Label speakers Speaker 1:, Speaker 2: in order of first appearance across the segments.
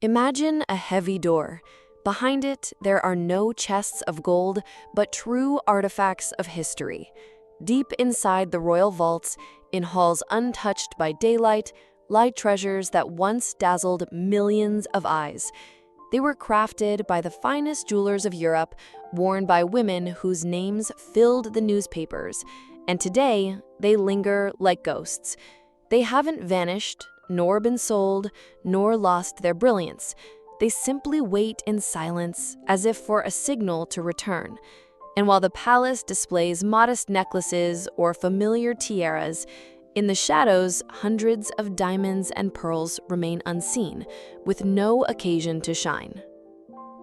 Speaker 1: Imagine a heavy door. Behind it, there are no chests of gold, but true artifacts of history. Deep inside the royal vaults, in halls untouched by daylight, lie treasures that once dazzled millions of eyes. They were crafted by the finest jewelers of Europe, worn by women whose names filled the newspapers, and today they linger like ghosts. They haven't vanished, nor been sold, nor lost their brilliance. They simply wait in silence, as if for a signal to return. And while the palace displays modest necklaces or familiar tiaras, in the shadows, hundreds of diamonds and pearls remain unseen, with no occasion to shine.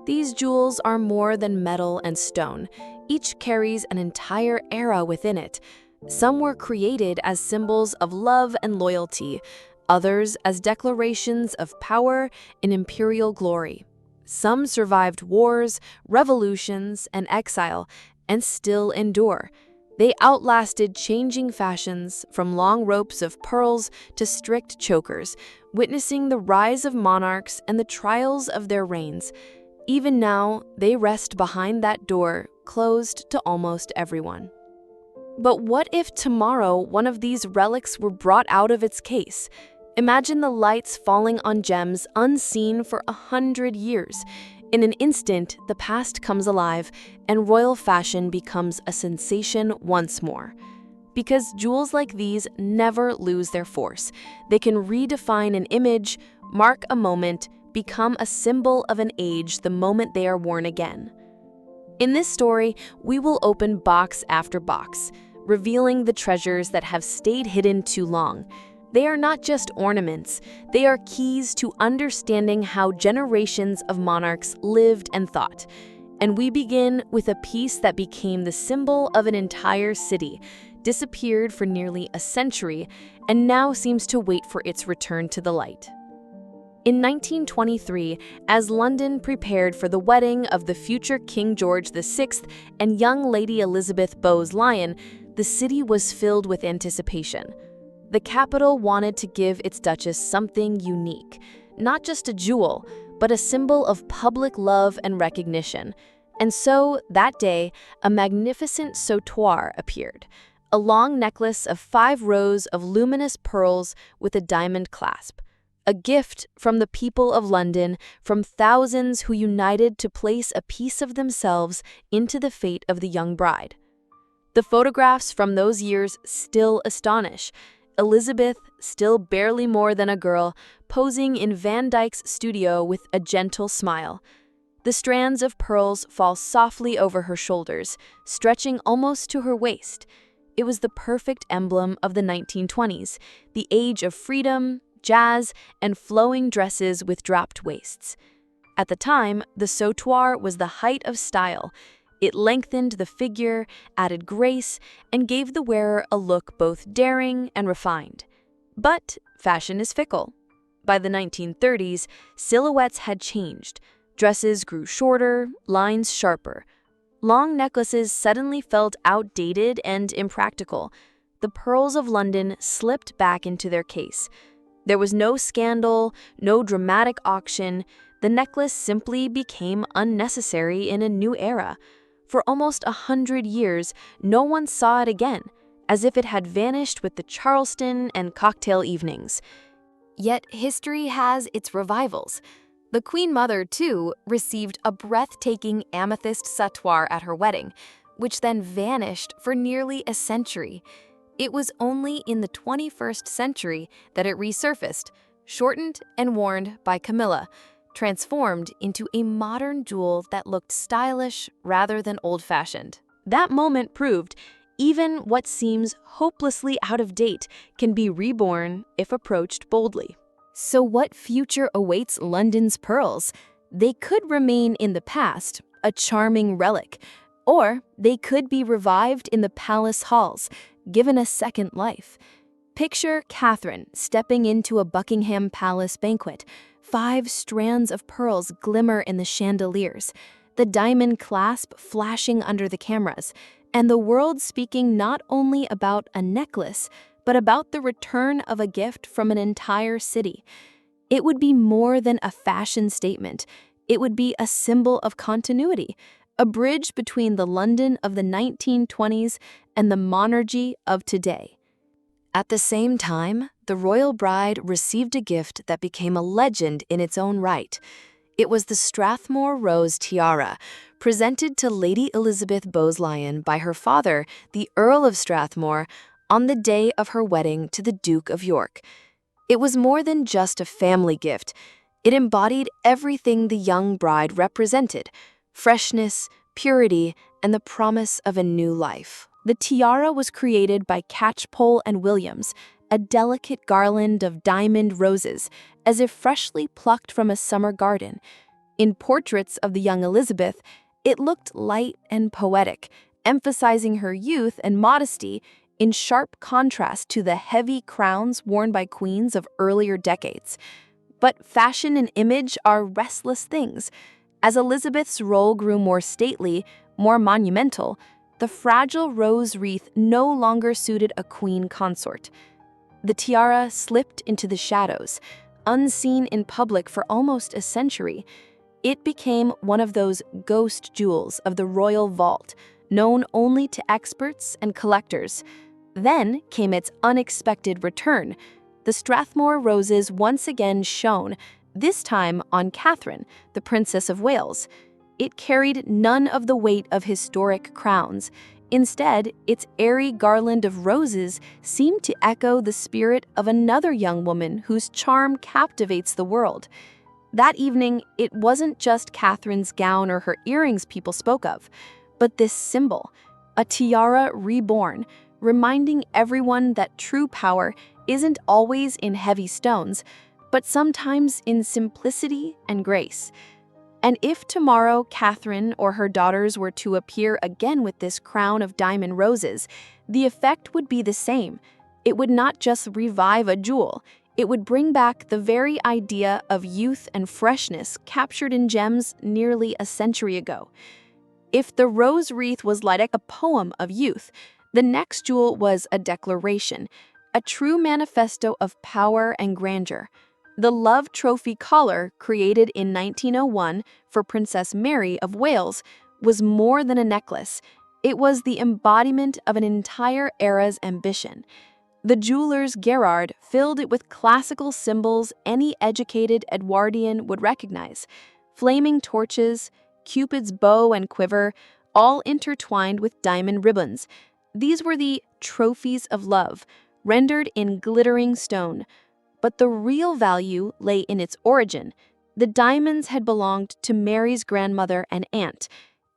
Speaker 1: These jewels are more than metal and stone. Each carries an entire era within it. Some were created as symbols of love and loyalty, others as declarations of power and imperial glory. Some survived wars, revolutions, and exile, and still endure. They outlasted changing fashions, from long ropes of pearls to strict chokers, witnessing the rise of monarchs and the trials of their reigns. Even now, they rest behind that door, closed to almost everyone. But what if tomorrow one of these relics were brought out of its case? Imagine the lights falling on gems unseen for 100 years. In an instant, the past comes alive, and royal fashion becomes a sensation once more. Because jewels like these never lose their force. They can redefine an image, mark a moment, become a symbol of an age the moment they are worn again. In this story, we will open box after box, revealing the treasures that have stayed hidden too long. They are not just ornaments, they are keys to understanding how generations of monarchs lived and thought. And we begin with a piece that became the symbol of an entire city, disappeared for nearly a century, and now seems to wait for its return to the light. In 1923, as London prepared for the wedding of the future King George VI and young Lady Elizabeth Bowes-Lyon, the city was filled with anticipation. The capital wanted to give its duchess something unique, not just a jewel, but a symbol of public love and recognition. And so, that day, a magnificent sautoir appeared, a long necklace of 5 rows of luminous pearls with a diamond clasp. A gift from the people of London, from thousands who united to place a piece of themselves into the fate of the young bride. The photographs from those years still astonish. Elizabeth, still barely more than a girl, posing in Van Dyck's studio with a gentle smile. The strands of pearls fall softly over her shoulders, stretching almost to her waist. It was the perfect emblem of the 1920s, the age of freedom, jazz, and flowing dresses with dropped waists. At the time, the sautoir was the height of style. It lengthened the figure, added grace, and gave the wearer a look both daring and refined. But fashion is fickle. By the 1930s, silhouettes had changed. Dresses grew shorter, lines sharper. Long necklaces suddenly felt outdated and impractical. The pearls of London slipped back into their case. There was no scandal, no dramatic auction. The necklace simply became unnecessary in a new era. For almost 100 years, no one saw it again, as if it had vanished with the Charleston and cocktail evenings. Yet history has its revivals. The Queen Mother, too, received a breathtaking amethyst sautoir at her wedding, which then vanished for nearly a century. It was only in the 21st century that it resurfaced, shortened and worn by Camilla, transformed into a modern jewel that looked stylish rather than old-fashioned. That moment proved even what seems hopelessly out of date can be reborn if approached boldly. So what future awaits London's pearls? They could remain in the past, a charming relic, or they could be revived in the palace halls, given a second life. Picture Catherine stepping into a Buckingham Palace banquet. 5 strands of pearls glimmer in the chandeliers, the diamond clasp flashing under the cameras, and the world speaking not only about a necklace, but about the return of a gift from an entire city.
Speaker 2: It would be more than a fashion statement. It would be a symbol of continuity, a bridge between the London of the 1920s and the monarchy of today.
Speaker 1: At the same time, the royal bride received a gift that became a legend in its own right. It was the Strathmore rose tiara, presented to Lady Elizabeth Bowes-Lyon by her father, the Earl of Strathmore, on the day of her wedding to the Duke of York. It was more than just a family gift. It embodied everything the young bride represented: freshness, purity, and the promise of a new life.
Speaker 2: The tiara was created by Catchpole and Williams, a delicate garland of diamond roses, as if freshly plucked from a summer garden. In portraits of the young Elizabeth, it looked light and poetic, emphasizing her youth and modesty in sharp contrast to the heavy crowns worn by queens of earlier decades. But fashion and image are restless things. As Elizabeth's role grew more stately, more monumental, the fragile rose wreath no longer suited a queen consort. The tiara slipped into the shadows, unseen in public for almost a century. It became one of those ghost jewels of the royal vault, known only to experts and collectors. Then came its unexpected return. The Strathmore roses once again shone, this time on Catherine, the Princess of Wales. It carried none of the weight of historic crowns. Instead, its airy garland of roses seemed to echo the spirit of another young woman whose charm captivates the world. That evening, it wasn't just Catherine's gown or her earrings people spoke of, but this symbol, a tiara reborn, reminding everyone that true power isn't always in heavy stones, but sometimes in simplicity and grace. And if tomorrow Catherine or her daughters were to appear again with this crown of diamond roses, the effect would be the same. It would not just revive a jewel, it would bring back the very idea of youth and freshness captured in gems nearly a century ago. If the rose wreath was like a poem of youth, the next jewel was a declaration, a true manifesto of power and grandeur. The Love Trophy collar, created in 1901 for Princess Mary of Wales, was more than a necklace. It was the embodiment of an entire era's ambition. The jeweler's Gerard filled it with classical symbols any educated Edwardian would recognize: flaming torches, Cupid's bow and quiver, all intertwined with diamond ribbons. These were the trophies of love, rendered in glittering stone. But the real value lay in its origin. The diamonds had belonged to Mary's grandmother and aunt.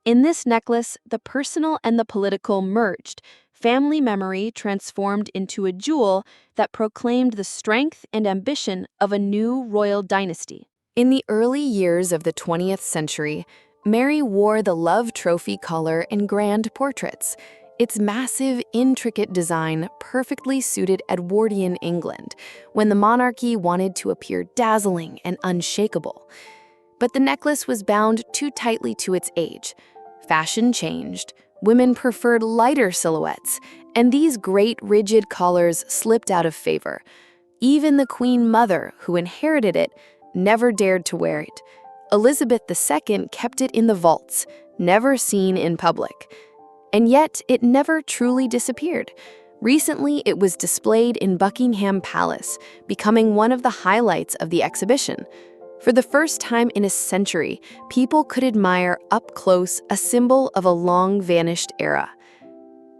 Speaker 2: In this necklace, the personal and the political merged. Family memory transformed into a jewel that proclaimed the strength and ambition of a new royal dynasty.
Speaker 1: In the early years of the 20th century, Mary wore the Love Trophy collar in grand portraits. Its massive, intricate design perfectly suited Edwardian England, when the monarchy wanted to appear dazzling and unshakable. But the necklace was bound too tightly to its age. Fashion changed, women preferred lighter silhouettes, and these great rigid collars slipped out of favor. Even the Queen Mother, who inherited it, never dared to wear it. Elizabeth II kept it in the vaults, never seen in public. And yet, it never truly disappeared. Recently, it was displayed in Buckingham Palace, becoming one of the highlights of the exhibition. For the first time in a century, people could admire up close a symbol of a long-vanished era.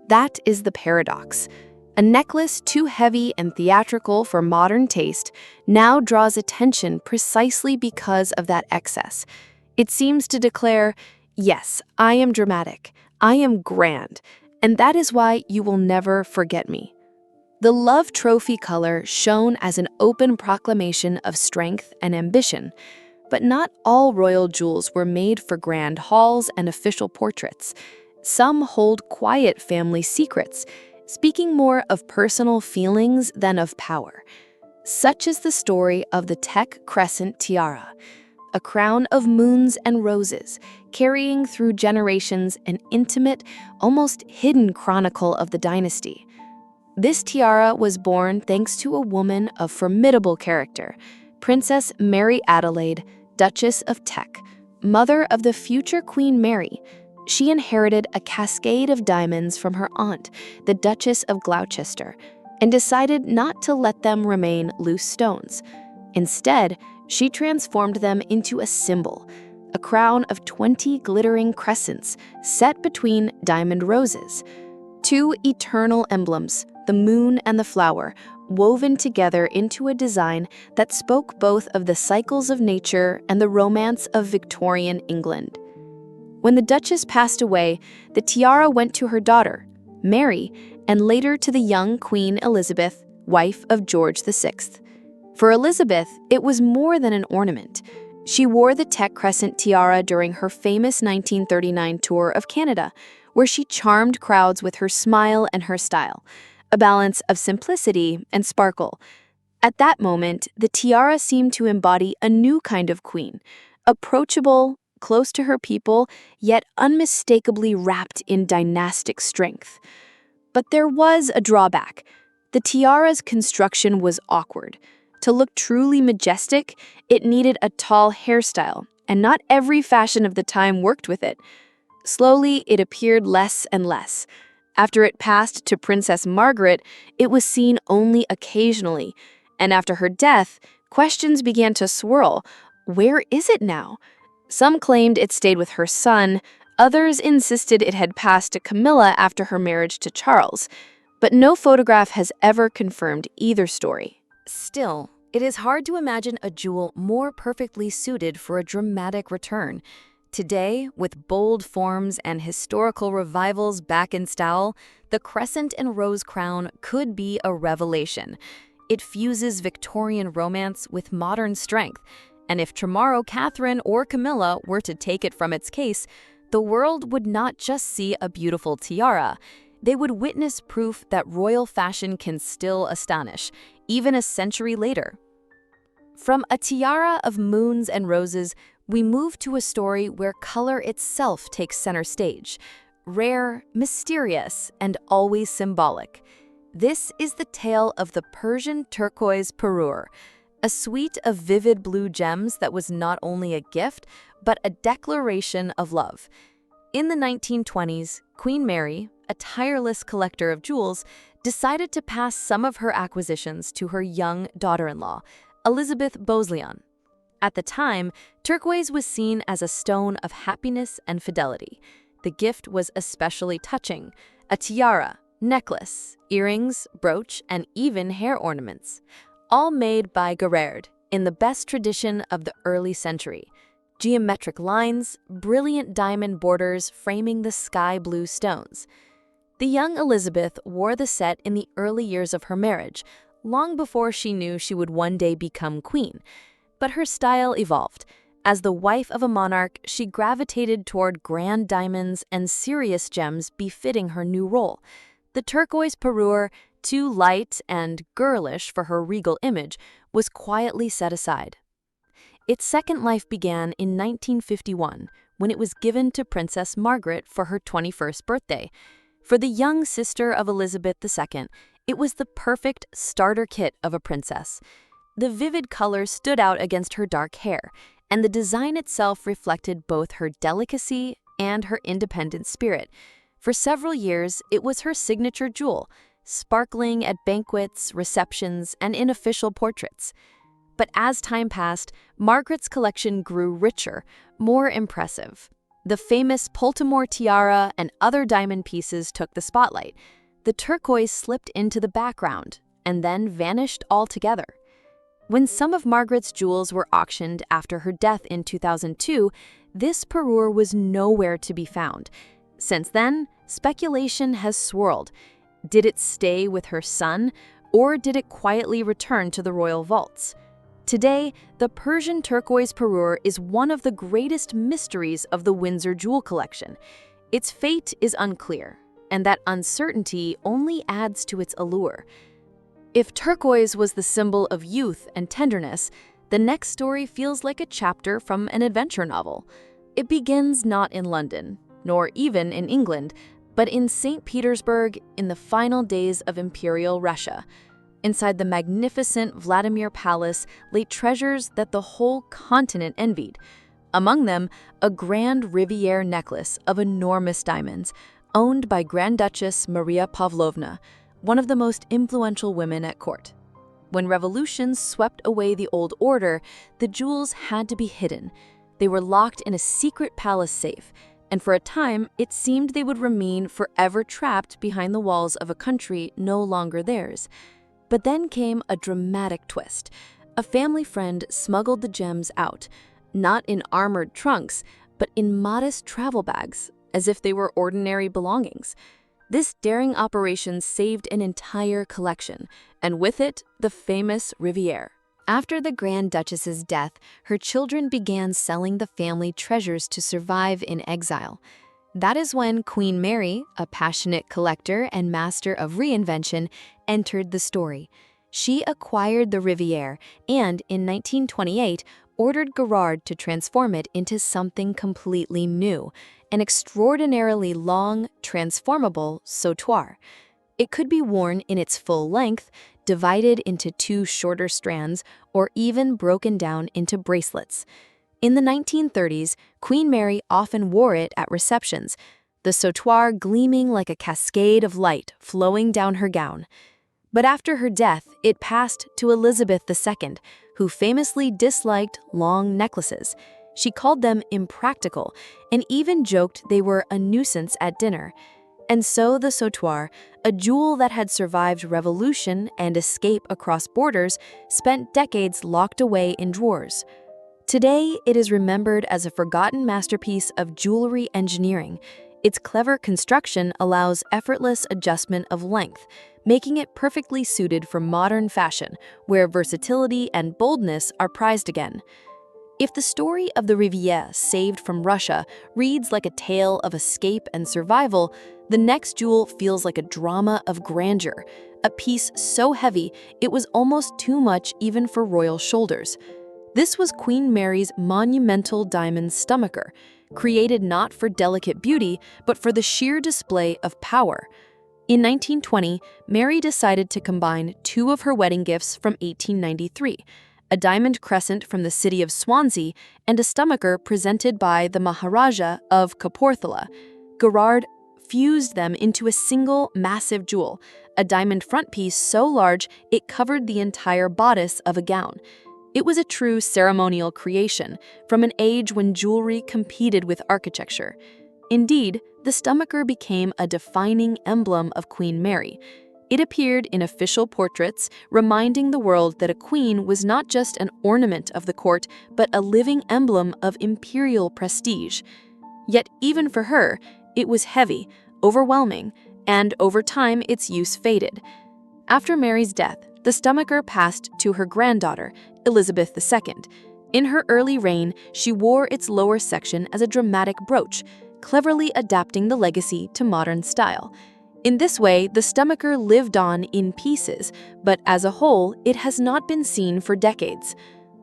Speaker 1: That is the paradox. A necklace too heavy and theatrical for modern taste now draws attention precisely because of that excess. It seems to declare, yes, I am dramatic, I am grand, and that is why you will never forget me. The Love Trophy color shone as an open proclamation of strength and ambition, but not all royal jewels were made for grand halls and official portraits. Some hold quiet family secrets, speaking more of personal feelings than of power. Such is the story of the Teck Crescent tiara, a crown of moons and roses, carrying through generations an intimate, almost hidden chronicle of the dynasty. This tiara was born thanks to a woman of formidable character,
Speaker 2: Princess Mary Adelaide, Duchess of Teck, mother of the future Queen Mary. She inherited a cascade of diamonds from her aunt, the Duchess of Gloucester, and decided not to let them remain loose stones. Instead, she transformed them into a symbol, a crown of 20 glittering crescents set between diamond roses. Two eternal emblems, the moon and the flower, woven together into a design that spoke both of the cycles of nature and the romance of Victorian England. When the Duchess passed away, the tiara went to her daughter, Mary, and later to the young Queen Elizabeth, wife of George VI. For Elizabeth, it was more than an ornament. She wore the Teck Crescent tiara during her famous 1939 tour of Canada, where she charmed crowds with her smile and her style, a balance of simplicity and sparkle. At that moment, the tiara seemed to embody a new kind of queen, approachable, close to her people, yet unmistakably wrapped in dynastic strength. But there was a drawback. The tiara's construction was awkward. To look truly majestic, it needed a tall hairstyle, and not every fashion of the time worked with it. Slowly, it appeared less and less. After it passed to Princess Margaret, it was seen only occasionally. And after her death, questions began to swirl. Where is it now? Some claimed it stayed with her son. Others insisted it had passed to Camilla after her marriage to Charles. But no photograph has ever confirmed either story.
Speaker 1: Still, it is hard to imagine a jewel more perfectly suited for a dramatic return. Today, with bold forms and historical revivals back in style, the crescent and rose crown could be a revelation. It fuses Victorian romance with modern strength, and if tomorrow Catherine or Camilla were to take it from its case, the world would not just see a beautiful tiara. They would witness proof that royal fashion can still astonish, even a century later. From a tiara of moons and roses, we move to a story where color itself takes center stage, rare, mysterious, and always symbolic. This is the tale of the Persian turquoise Parure, a suite of vivid blue gems that was not only a gift, but a declaration of love. In the 1920s, Queen Mary, a tireless collector of jewels, decided to pass some of her acquisitions to her young daughter-in-law, Elizabeth Bosleon. At the time, turquoise was seen as a stone of happiness and fidelity. The gift was especially touching: a tiara, necklace, earrings, brooch, and even hair ornaments, all made by Gerard in the best tradition of the early century. Geometric lines, brilliant diamond borders framing the sky blue stones. The young Elizabeth wore the set in the early years of her marriage, long before she knew she would one day become queen. But her style evolved. As the wife of a monarch, she gravitated toward grand diamonds and serious gems befitting her new role. The turquoise Parure, too light and girlish for her regal image, was quietly set aside. Its second life began in 1951, when it was given to Princess Margaret for her 21st birthday. For the young sister of Elizabeth II, it was the perfect starter kit of a princess. The vivid colors stood out against her dark hair, and the design itself reflected both her delicacy and her independent spirit. For several years, it was her signature jewel, sparkling at banquets, receptions, and in official portraits. But as time passed, Margaret's collection grew richer, more impressive. The famous Poltimore tiara and other diamond pieces took the spotlight. The turquoise slipped into the background and then vanished altogether. When some of Margaret's jewels were auctioned after her death in 2002, this Parure was nowhere to be found. Since then, speculation has swirled. Did it stay with her son, or did it quietly return to the royal vaults? Today, the Persian turquoise Parure is one of the greatest mysteries of the Windsor jewel collection. Its fate is unclear, and that uncertainty only adds to its allure. If turquoise was the symbol of youth and tenderness, the next story feels like a chapter from an adventure novel. It begins not in London, nor even in England, but in St. Petersburg in the final days of Imperial Russia.
Speaker 2: Inside the magnificent Vladimir Palace lay treasures that the whole continent envied. Among them, a grand Riviera necklace of enormous diamonds, owned by Grand Duchess Maria Pavlovna, one of the most influential women at court. When revolutions swept away the old order, the jewels had to be hidden. They were locked in a secret palace safe, and for a time, it seemed they would remain forever trapped behind the walls of a country no longer theirs. But then came a dramatic twist. A family friend smuggled the gems out, not in armored trunks, but in modest travel bags, as if they were ordinary belongings. This daring operation saved an entire collection, and with it, the famous Riviera. After the Grand Duchess's death, her children began selling the family treasures to survive in exile. That is when Queen Mary, a passionate collector and master of reinvention, entered the story. She acquired the Riviera and, in 1928, ordered Gerard to transform it into something completely new, an extraordinarily long, transformable sautoir. It could be worn in its full length, divided into 2 shorter strands, or even broken down into bracelets. In the 1930s, Queen Mary often wore it at receptions, the sautoir gleaming like a cascade of light flowing down her gown. But after her death, it passed to Elizabeth II, who famously disliked long necklaces. She called them impractical and even joked they were a nuisance at dinner. And so the sautoir, a jewel that had survived revolution and escape across borders, spent decades locked away in drawers. Today, it is remembered as a forgotten masterpiece of jewelry engineering. Its clever construction allows effortless adjustment of length, making it perfectly suited for modern fashion, where versatility and boldness are prized again. If the story of the Riviera saved from Russia reads like a tale of escape and survival, the next jewel feels like a drama of grandeur, a piece so heavy it was almost too much even for royal shoulders. This was Queen Mary's monumental diamond stomacher, created not for delicate beauty, but for the sheer display of power. In 1920, Mary decided to combine 2 of her wedding gifts from 1893, a diamond crescent from the city of Swansea and a stomacher presented by the Maharaja of Kapurthala. Gerard fused them into a single massive jewel, a diamond front piece so large it covered the entire bodice of a gown. It was a true ceremonial creation from an age when jewelry competed with architecture. Indeed, the stomacher became a defining emblem of Queen Mary. It appeared in official portraits, reminding the world that a queen was not just an ornament of the court, but a living emblem of imperial prestige. Yet even for her, it was heavy, overwhelming, and over time its use faded. After Mary's death, the stomacher passed to her granddaughter, Elizabeth II. In her early reign, she wore its lower section as a dramatic brooch, cleverly adapting the legacy to modern style. In this way, the stomacher lived on in pieces, but as a whole, it has not been seen for decades.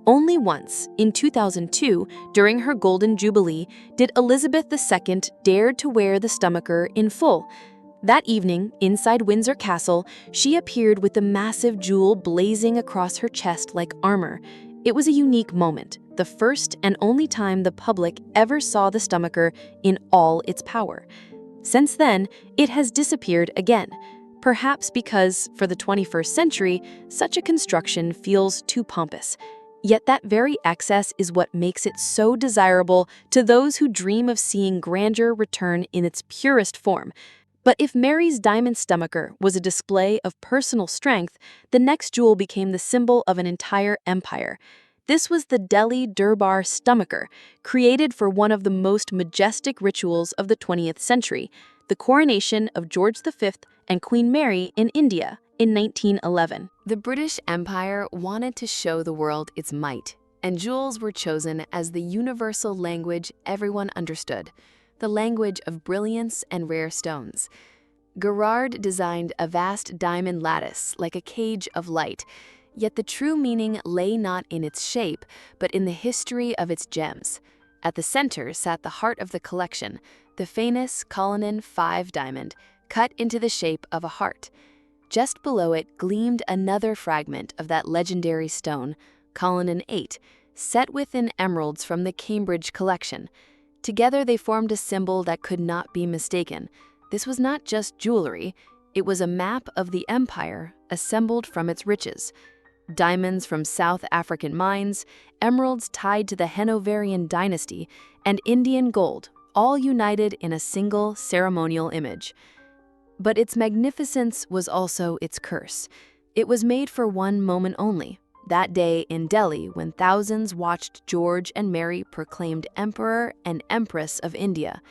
Speaker 2: Only once, in 2002, during her Golden Jubilee, did Elizabeth II dare to wear the stomacher in full. That evening, inside Windsor Castle, she appeared with the massive jewel blazing across her chest like armor. It was a unique moment, the first and only time the public ever saw the stomacher in all its power. Since then, it has disappeared again, perhaps because, for the 21st century, such a construction feels too pompous. Yet that very excess is what makes it so desirable to those who dream of seeing grandeur return in its purest form. But if Mary's diamond stomacher was a display of personal strength, the next jewel became the symbol of an entire empire. This was the Delhi Durbar stomacher, created for one of the most majestic rituals of the 20th century, the coronation of George V and Queen Mary in India in 1911.
Speaker 1: The British Empire wanted to show the world its might, and jewels were chosen as the universal language everyone understood, the language of brilliance and rare stones. Gerard designed a vast diamond lattice like a cage of light, yet the true meaning lay not in its shape, but in the history of its gems. At the center sat the heart of the collection, the famous Cullinan 5 diamond, cut into the shape of a heart. Just below it gleamed another fragment of that legendary stone, Cullinan 8, set within emeralds from the Cambridge collection. Together they formed a symbol that could not be mistaken. This was not just jewelry, it was a map of the empire assembled from its riches. Diamonds from South African mines, emeralds tied to the Hanoverian dynasty, and Indian gold, all united in a single ceremonial image. But its magnificence was also its curse. It was made for one moment only, that day in Delhi when thousands watched George and Mary proclaimed Emperor and Empress of India.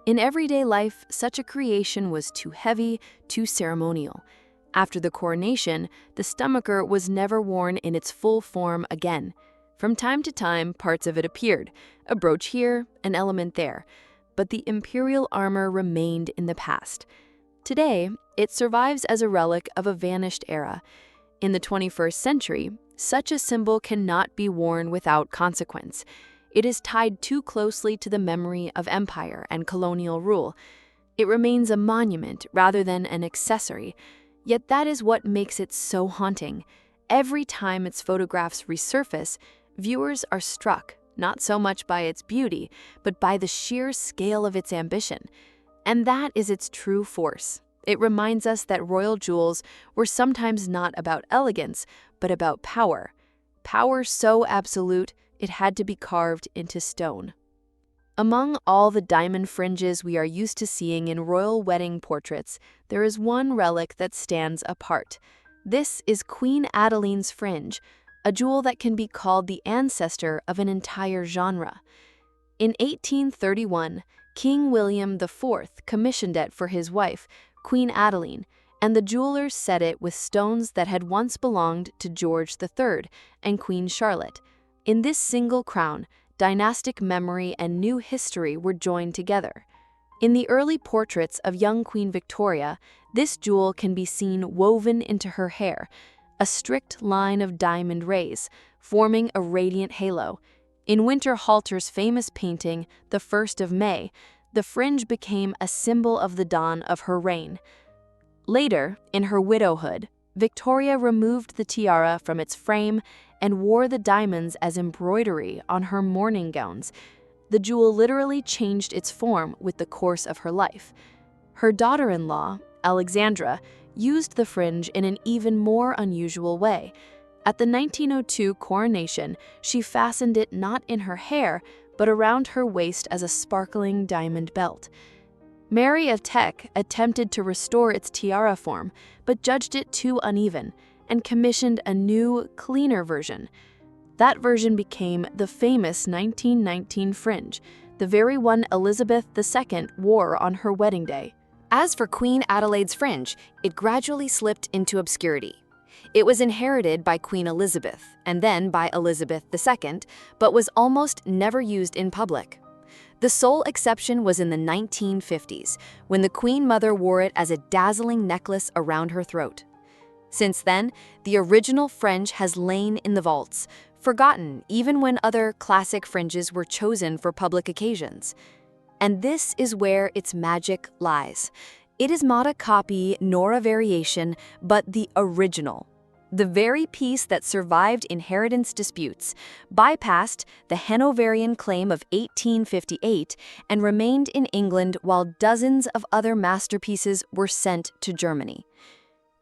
Speaker 1: In everyday life, such a creation was too heavy, too ceremonial. After the coronation, the stomacher was never worn in its full form again. From time to time, parts of it appeared, a brooch here, an element there, but the imperial armor remained in the past. Today, it survives as a relic of a vanished era. In the 21st century, such a symbol cannot be worn without consequence. It is tied too closely to the memory of empire and colonial rule. It remains a monument rather than an accessory, yet that is what makes it so haunting. Every time its photographs resurface, viewers are struck not so much by its beauty, but by the sheer scale of its ambition. And that is its true force. It reminds us that royal jewels were sometimes not about elegance, but about power. Power so absolute, it had to be carved into stone. Among all the diamond fringes we are used to seeing in royal wedding portraits, there is one relic that stands apart. This is Queen Adeline's fringe, a jewel that can be called the ancestor of an entire genre. In 1831, King William IV commissioned it for his wife, Queen Adeline, and the jewelers set it with stones that had once belonged to George III and Queen Charlotte. In this single crown, dynastic memory and new history were joined together. In the early portraits of young Queen Victoria, this jewel can be seen woven into her hair, a strict line of diamond rays, forming a radiant halo. In Winter Halter's famous painting, The 1st of May, the fringe became a symbol of the dawn of her reign. Later, in her widowhood, Victoria removed the tiara from its frame and wore the diamonds as embroidery on her mourning gowns. The jewel literally changed its form with the course of her life. Her daughter-in-law, Alexandra, used the fringe in an even more unusual way. At the 1902 coronation, she fastened it not in her hair, but around her waist as a sparkling diamond belt. Mary of Teck attempted to restore its tiara form, but judged it too uneven, and commissioned a new, cleaner version. That version became the famous 1919 fringe, the very one Elizabeth II wore on her wedding day.
Speaker 2: As for Queen Adelaide's fringe, it gradually slipped into obscurity. It was inherited by Queen Elizabeth and then by Elizabeth II, but was almost never used in public. The sole exception was in the 1950s, when the Queen Mother wore it as a dazzling necklace around her throat. Since then, the original fringe has lain in the vaults, forgotten even when other classic fringes were chosen for public occasions. And this is where its magic lies. It is not a copy nor a variation, but the original. The very piece that survived inheritance disputes, bypassed the Hanoverian claim of 1858, and remained in England while dozens of other masterpieces were sent to Germany.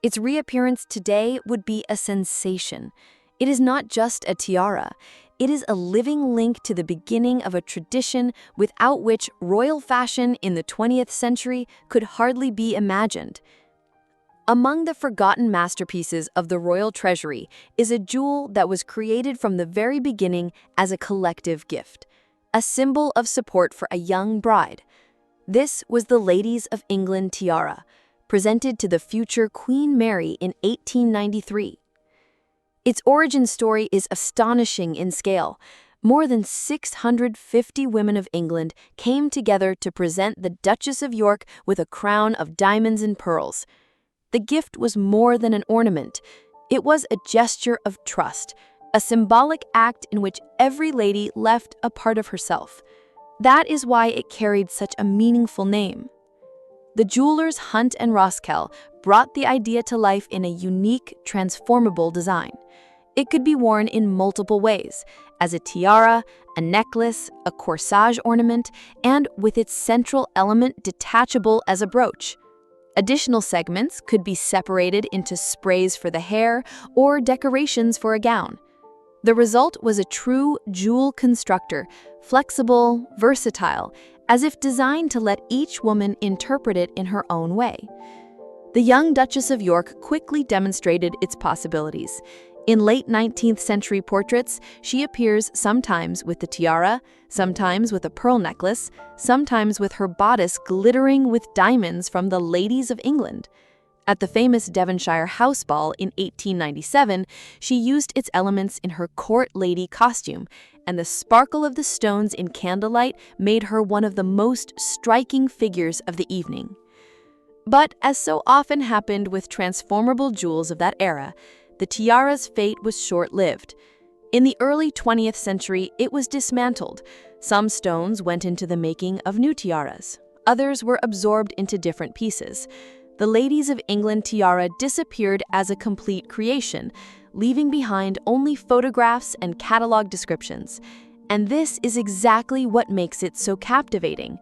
Speaker 2: Its reappearance today would be a sensation. It is not just a tiara. It is a living link to the beginning of a tradition without which royal fashion in the 20th century could hardly be imagined. Among the forgotten masterpieces of the royal treasury is a jewel that was created from the very beginning as a collective gift, a symbol of support for a young bride. This was the Ladies of England tiara, presented to the future Queen Mary in 1893. Its origin story is astonishing in scale. More than 650 women of England came together to present the Duchess of York with a crown of diamonds and pearls. The gift was more than an ornament. It was a gesture of trust, a symbolic act in which every lady left a part of herself. That is why it carried such a meaningful name. The jewelers Hunt and Roskell brought the idea to life in a unique, transformable design. It could be worn in multiple ways, as a tiara, a necklace, a corsage ornament, and with its central element detachable as a brooch. Additional segments could be separated into sprays for the hair or decorations for a gown. The result was a true jewel constructor, flexible, versatile, as if designed to let each woman interpret it in her own way. The young Duchess of York quickly demonstrated its possibilities. In late 19th century portraits, she appears sometimes with the tiara, sometimes with a pearl necklace, sometimes with her bodice glittering with diamonds from the ladies of England. At the famous Devonshire house ball in 1897, she used its elements in her court lady costume, and the sparkle of the stones in candlelight made her one of the most striking figures of the evening. But as so often happened with transformable jewels of that era, the tiara's fate was short-lived. In the early 20th century, it was dismantled. Some stones went into the making of new tiaras. Others were absorbed into different pieces. The Ladies of England tiara disappeared as a complete creation, leaving behind only photographs and catalog descriptions. And this is exactly what makes it so captivating.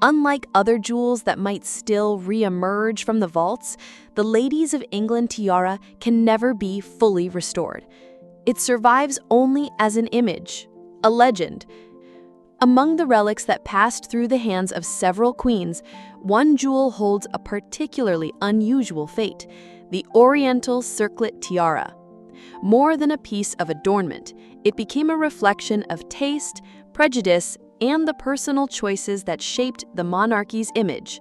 Speaker 2: Unlike other jewels that might still re-emerge from the vaults, the Ladies of England tiara can never be fully restored. It survives only as an image, a legend. Among the relics that passed through the hands of several queens, one jewel holds a particularly unusual fate: the Oriental Cirlet tiara. More than a piece of adornment, it became a reflection of taste, prejudice, and the personal choices that shaped the monarchy's image.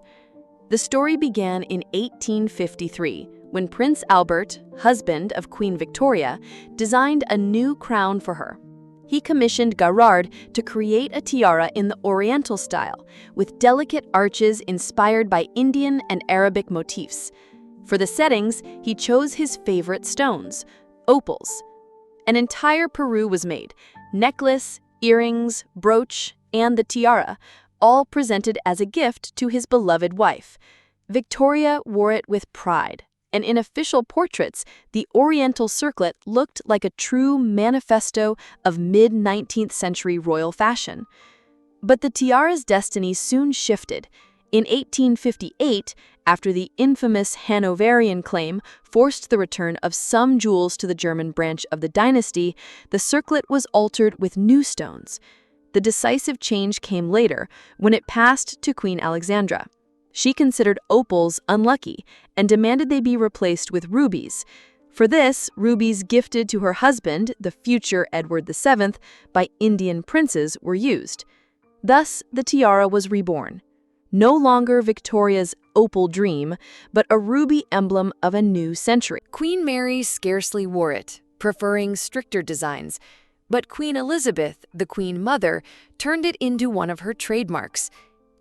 Speaker 2: The story began in 1853, when Prince Albert, husband of Queen Victoria, designed a new crown for her. He commissioned Garrard to create a tiara in the Oriental style, with delicate arches inspired by Indian and Arabic motifs. For the settings, he chose his favorite stones, opals. An entire Parure was made: necklace, earrings, brooch, and the tiara, all presented as a gift to his beloved wife. Victoria wore it with pride, and in official portraits, the Oriental circlet looked like a true manifesto of mid-19th century royal fashion. But the tiara's destiny soon shifted. In 1858, after the infamous Hanoverian claim forced the return of some jewels to the German branch of the dynasty, the circlet was altered with new stones. The decisive change came later, when it passed to Queen Alexandra. She considered opals unlucky and demanded they be replaced with rubies. For this, rubies gifted to her husband, the future Edward VII, by Indian princes were used. Thus, the tiara was reborn. No longer Victoria's opal dream, but a ruby emblem of a new century.
Speaker 1: Queen Mary scarcely wore it, preferring stricter designs. But Queen Elizabeth, the Queen Mother, turned it into one of her trademarks.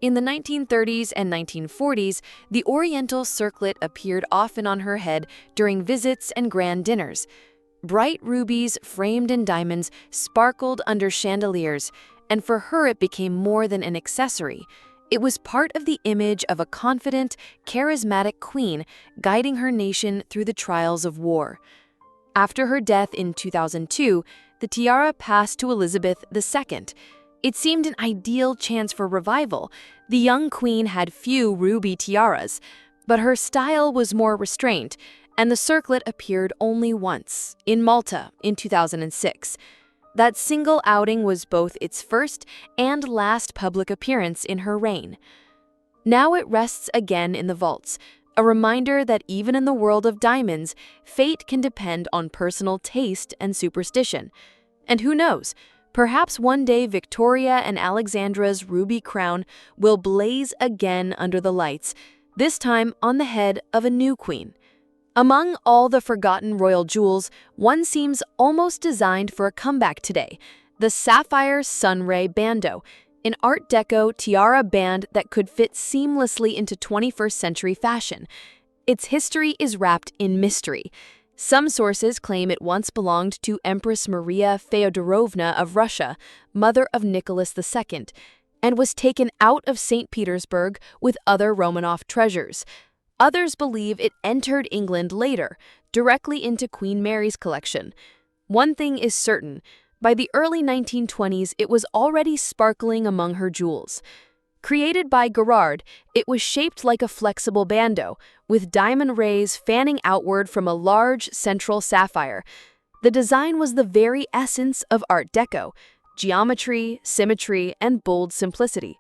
Speaker 1: In the 1930s and 1940s, the Oriental circlet appeared often on her head during visits and grand dinners. Bright rubies framed in diamonds sparkled under chandeliers, and for her it became more than an accessory. It was part of the image of a confident, charismatic queen guiding her nation through the trials of war. After her death in 2002, the tiara passed to Elizabeth II. It seemed an ideal chance for revival. The young queen had few ruby tiaras, but her style was more restrained, and the circlet appeared only once, in Malta, in 2006. That single outing was both its first and last public appearance in her reign. Now it rests again in the vaults, a reminder that even in the world of diamonds, fate can depend on personal taste and superstition. And who knows, perhaps one day Victoria and Alexandra's ruby crown will blaze again under the lights, this time on the head of a new queen. Among all the forgotten royal jewels, one seems almost designed for a comeback today: the Sapphire Sunray Bando, an Art Deco tiara band that could fit seamlessly into 21st century fashion. Its history is wrapped in mystery. Some sources claim it once belonged to Empress Maria Feodorovna of Russia, mother of Nicholas II.
Speaker 2: and was taken out of St. Petersburg with other Romanov treasures. Others believe it entered England later, directly into Queen Mary's collection. One thing is certain, by the early 1920s it was already sparkling among her jewels. Created by Gerard, it was shaped like a flexible bando, with diamond rays fanning outward from a large central sapphire. The design was the very essence of Art Deco: geometry, symmetry, and bold simplicity.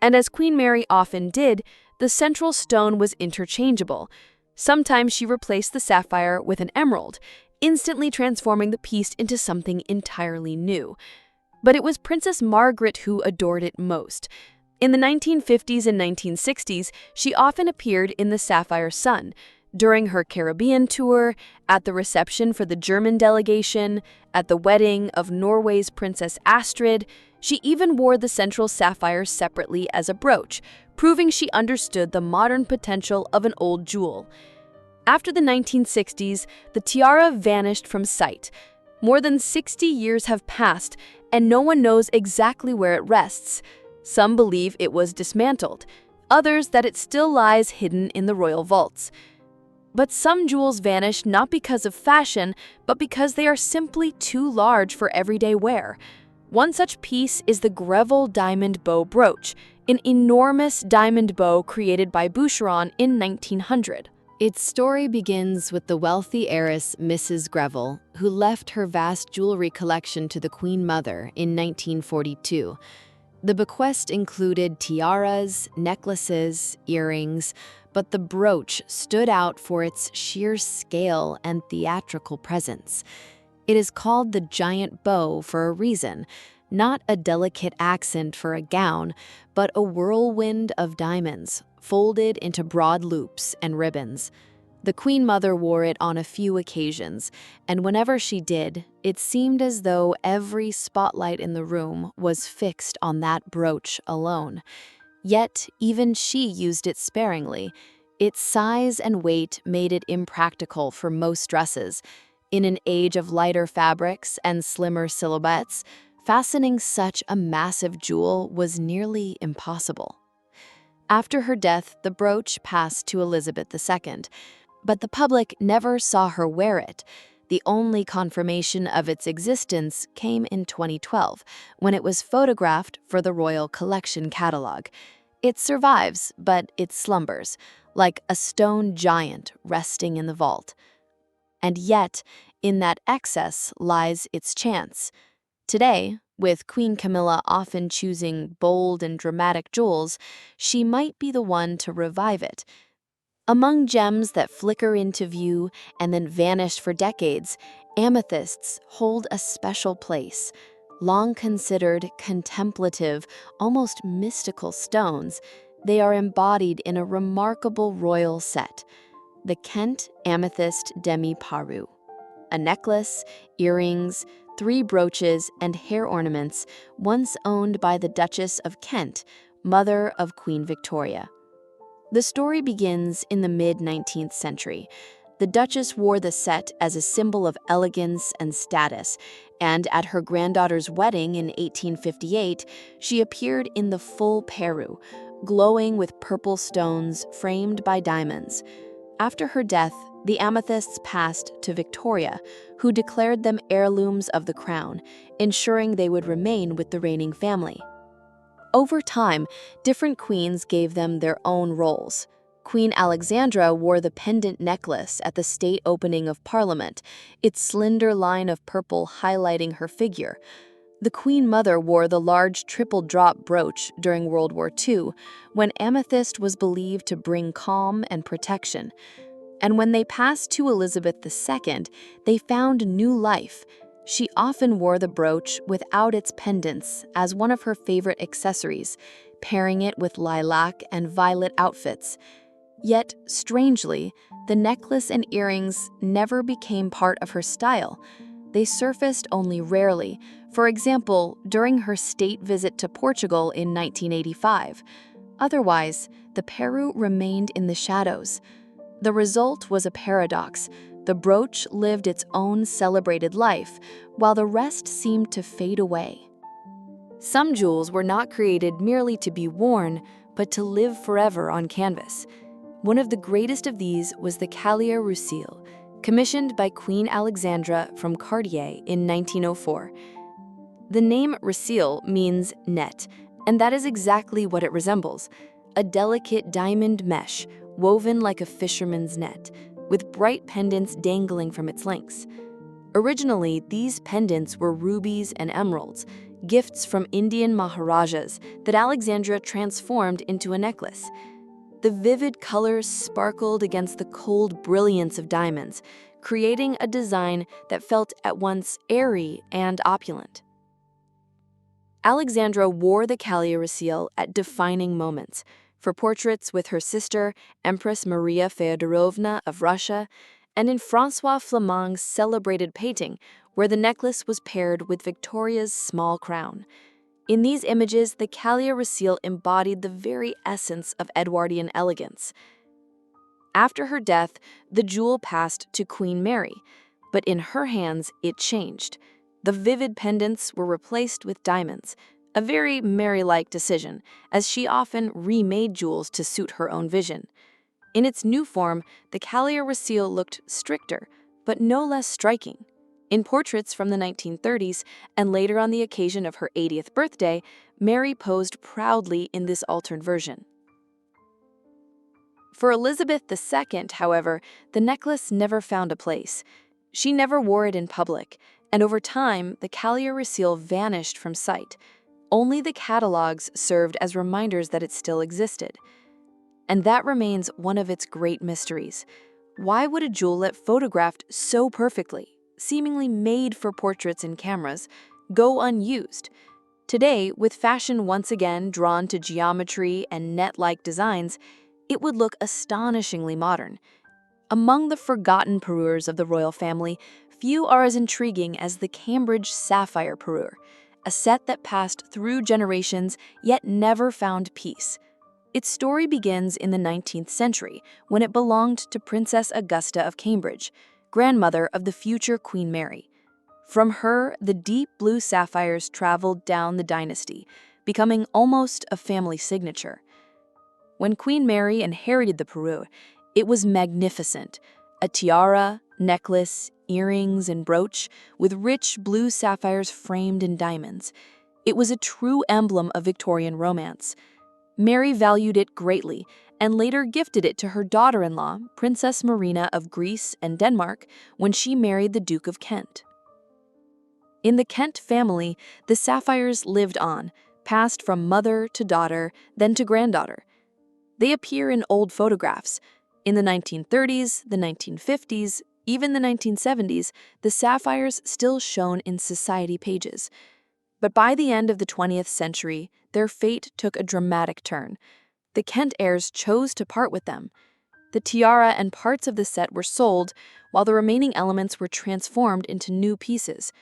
Speaker 2: And as Queen Mary often did, the central stone was interchangeable. Sometimes she replaced the sapphire with an emerald, instantly transforming the piece into something entirely new. But it was Princess Margaret who adored it most. In the 1950s and 1960s, she often appeared in the sapphire sun, during her Caribbean tour, at the reception for the German delegation, at the wedding of Norway's Princess Astrid. She even wore the central sapphire separately as a brooch, proving she understood the modern potential of an old jewel. After the 1960s, the tiara vanished from sight. More than 60 years have passed, and no one knows exactly where it rests. Some believe it was dismantled, others that it still lies hidden in the royal vaults. But some jewels vanish not because of fashion, but because they are simply too large for everyday wear. One such piece is the Greville Diamond Bow brooch, an enormous diamond bow created by Boucheron in 1900.
Speaker 1: Its story begins with the wealthy heiress Mrs. Greville, who left her vast jewelry collection to the Queen Mother in 1942. The bequest included tiaras, necklaces, earrings, but the brooch stood out for its sheer scale and theatrical presence. It is called the giant bow for a reason, not a delicate accent for a gown, but a whirlwind of diamonds, folded into broad loops and ribbons. The Queen Mother wore it on a few occasions, and whenever she did, it seemed as though every spotlight in the room was fixed on that brooch alone. Yet, even she used it sparingly. Its size and weight made it impractical for most dresses. In an age of lighter fabrics and slimmer silhouettes, fastening such a massive jewel was nearly impossible. After her death, the brooch passed to Elizabeth II, but the public never saw her wear it. The only confirmation of its existence came in 2012, when it was photographed for the Royal Collection catalog. It survives, but it slumbers, like a stone giant resting in the vault. And yet, in that excess lies its chance. Today, with Queen Camilla often choosing bold and dramatic jewels, she might be the one to revive it. Among gems that flicker into view and then vanish for decades, amethysts hold a special place. Long considered contemplative, almost mystical stones, they are embodied in a remarkable royal set, the Kent Amethyst Demi Parure. A necklace, earrings, 3 brooches, and hair ornaments once owned by the Duchess of Kent, mother of Queen Victoria. The story begins in the mid-19th century. The Duchess wore the set as a symbol of elegance and status, and at her granddaughter's wedding in 1858, she appeared in the full parure, glowing with purple stones framed by diamonds. After her death, the amethysts passed to Victoria, who declared them heirlooms of the crown, ensuring they would remain with the reigning family. Over time, different queens gave them their own roles. Queen Alexandra wore the pendant necklace at the state opening of Parliament, its slender line of purple highlighting her figure. The Queen Mother wore the large triple-drop brooch during World War II, when amethyst was believed to bring calm and protection. And when they passed to Elizabeth II, they found new life. She often wore the brooch without its pendants as one of her favorite accessories, pairing it with lilac and violet outfits. Yet, strangely, the necklace and earrings never became part of her style. They surfaced only rarely, for example, during her state visit to Portugal in 1985. Otherwise, the parure remained in the shadows. The result was a paradox. The brooch lived its own celebrated life, while the rest seemed to fade away. Some jewels were not created merely to be worn, but to live forever on canvas. One of the greatest of these was the Callirrhoe, commissioned by Queen Alexandra from Cartier in 1904. The name Resile means net, and that is exactly what it resembles: a delicate diamond mesh woven like a fisherman's net, with bright pendants dangling from its links. Originally, these pendants were rubies and emeralds, gifts from Indian Maharajas that Alexandra transformed into a necklace. The vivid colors sparkled against the cold brilliance of diamonds, creating a design that felt at once airy and opulent. Alexandra wore the Callirrhoe at defining moments, for portraits with her sister, Empress Maria Feodorovna of Russia, and in François Flamand's celebrated painting, where the necklace was paired with Victoria's small crown. In these images, the Callirrhoe embodied the very essence of Edwardian elegance. After her death, the jewel passed to Queen Mary, but in her hands it changed. The vivid pendants were replaced with diamonds, a very Mary-like decision, as she often remade jewels to suit her own vision. In its new form, the Callirrhoe looked stricter, but no less striking. In portraits from the 1930s, and later on the occasion of her 80th birthday, Mary posed proudly in this altered version. For Elizabeth II, however, the necklace never found a place. She never wore it in public, and over time, the Callirrhoe vanished from sight. Only the catalogs served as reminders that it still existed. And that remains one of its great mysteries. Why would a jewel photographed so perfectly, seemingly made for portraits and cameras, go unused? Today, with fashion once again drawn to geometry and net-like designs, it would look astonishingly modern. Among the forgotten parures of the royal family, few are as intriguing as the Cambridge Sapphire Parure, a set that passed through generations yet never found peace. Its story begins in the 19th century, when it belonged to Princess Augusta of Cambridge, grandmother of the future Queen Mary. From her, the deep blue sapphires traveled down the dynasty, becoming almost a family signature. When Queen Mary inherited the parure, it was magnificent: a tiara, necklace, earrings, and brooch with rich blue sapphires framed in diamonds. It was a true emblem of Victorian romance. Mary valued it greatly and later gifted it to her daughter-in-law, Princess Marina of Greece and Denmark, when she married the Duke of Kent. In the Kent family, the sapphires lived on, passed from mother to daughter, then to granddaughter. They appear in old photographs. In the 1930s, the 1950s, even the 1970s, the sapphires still shone in society pages. But by the end of the 20th century, their fate took a dramatic turn. The Kent heirs chose to part with them. The tiara and parts of the set were sold, while the remaining elements were transformed into new pieces.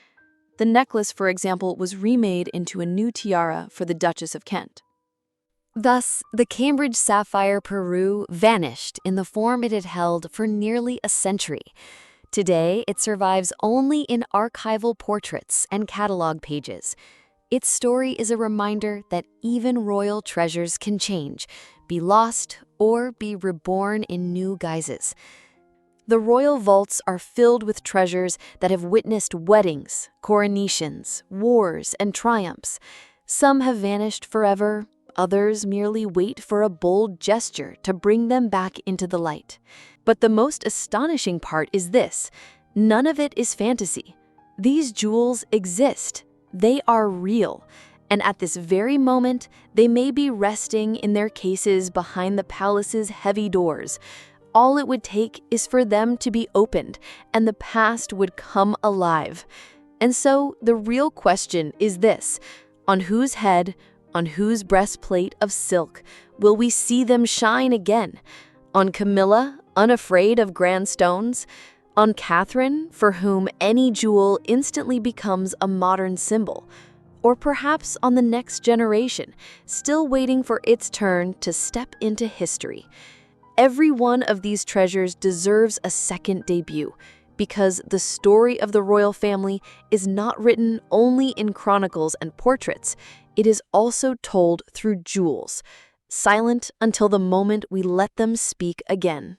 Speaker 1: The necklace, for example, was remade into a new tiara for the Duchess of Kent.
Speaker 2: Thus, the Cambridge Sapphire Parure vanished in the form it had held for nearly a century. Today, it survives only in archival portraits and catalog pages. Its story is a reminder that even royal treasures can change, be lost, or be reborn in new guises. The royal vaults are filled with treasures that have witnessed weddings, coronations, wars, and triumphs. Some have vanished forever. Others merely wait for a bold gesture to bring them back into the light. But the most astonishing part is this: none of it is fantasy. These jewels exist. They are real. And at this very moment, they may be resting in their cases behind the palace's heavy doors. All it would take is for them to be opened, and the past would come alive. And so the real question is this: on whose head, on whose breastplate of silk will we see them shine again? On Camilla, unafraid of grand stones? On Catherine, for whom any jewel instantly becomes a modern symbol? Or perhaps on the next generation, still waiting for its turn to step into history? Every one of these treasures deserves a second debut,
Speaker 1: because the story of the royal family is not written only in chronicles and portraits, it is also told through jewels, silent until the moment we let them speak again.